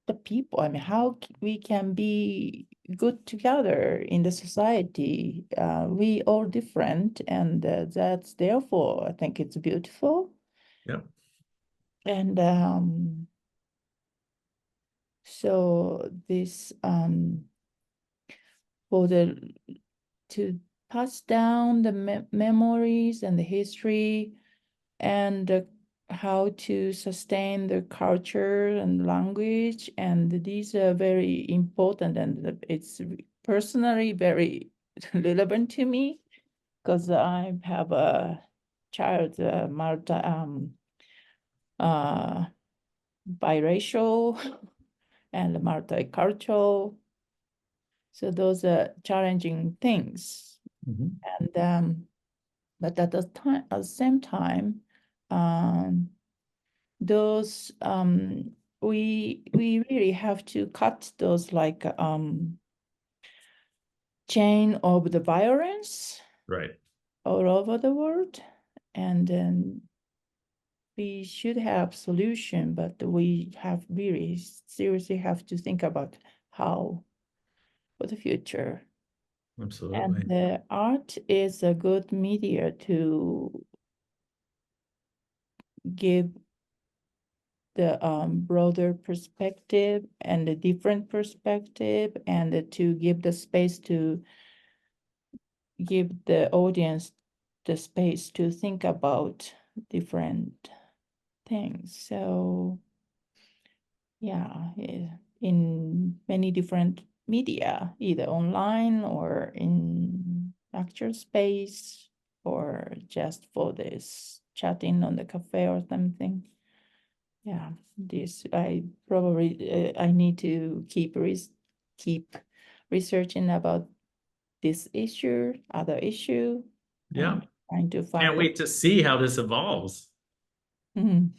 the people, I mean, how we can be good together in the society. We all different, and that's therefore I think it's beautiful. Yeah. And so this for the to pass down the memories and the history, and how to sustain the culture and language. And these are very important, and it's personally very relevant to me because I have a child, uh, biracial and multicultural. So those are challenging things. Mhm. And but at the same time, um, those we really have to cut those like chain of the violence Right. all over the world. And then we should have solution, but we have really seriously have to think about how for the future. And Absolutely. the art is a good media to give the broader perspective and a different perspective, and to give the space to give the audience the space to think about different things. So yeah, in many different media, either online or in actual space, or just for this chatting on the cafe or something. Yeah, this I probably I need to keep researching about this issue, other issue, Yeah. and trying to Can't find a wait to see how this evolves. Mhm.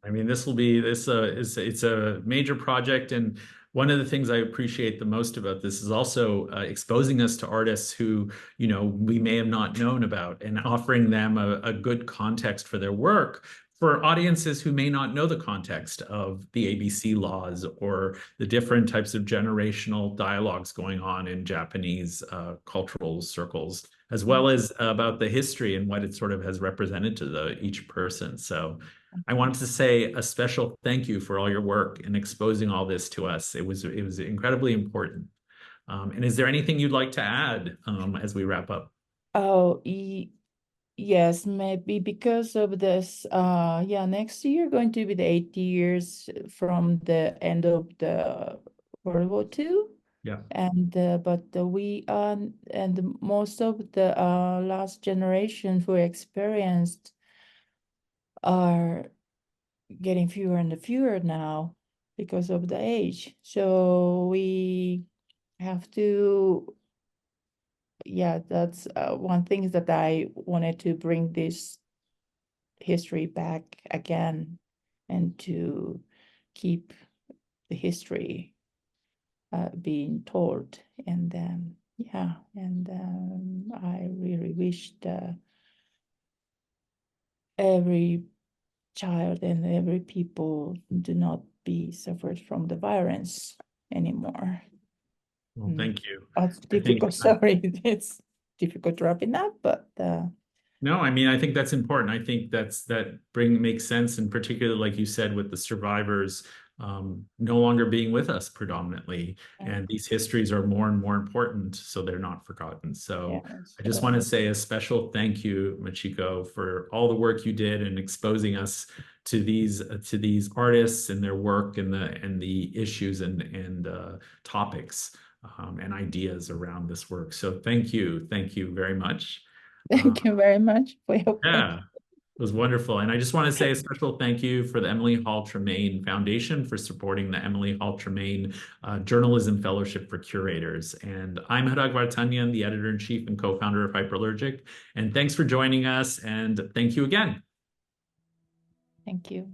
I mean, this will be this is it's a major project, and one of the things I appreciate the most about this is also exposing us to artists who, we may have not known about, and offering them a good context for their work for audiences who may not know the context of the ABC laws or the different types of generational dialogues going on in Japanese cultural circles, as well as about the history and what it sort of has represented to each person. So I wanted to say a special thank you for all your work in exposing all this to us. It was incredibly important. And is there anything you'd like to add as we wrap up? Oh, yes, maybe because of this, yeah, next year going to be the 80 years from the end of the World War II. Yeah. And we and most of the last generation who experienced are getting fewer and fewer now because of the age. So we have to, yeah, that's one thing that I wanted to bring this history back again and to keep the history being told. And yeah, and I really wish that every child and every people do not be suffered from the violence anymore. Well, thank you. It's I think difficult, sorry, it's difficult wrapping up, but No, I mean, I think that's important. I think that makes sense, and particularly like you said, with the survivors no longer being with us predominantly, yeah, and these histories are more and more important, so they're not forgotten. yeah, So I just so want to say a special thank you, Machiko, for all the work you did in exposing us to these artists and their work and the issues and topics and ideas around this work. So thank you very much. Uh, thank you very much for your yeah, question. it was wonderful. And I just want to say a special thank you for the Emily Hall Tremaine Foundation for supporting the Emily Hall Tremaine Journalism Fellowship for Curators. And I'm Harag Vartanyan, the editor-in-chief and co-founder of Hyperallergic. And thanks for joining us. And thank you again. Thank you.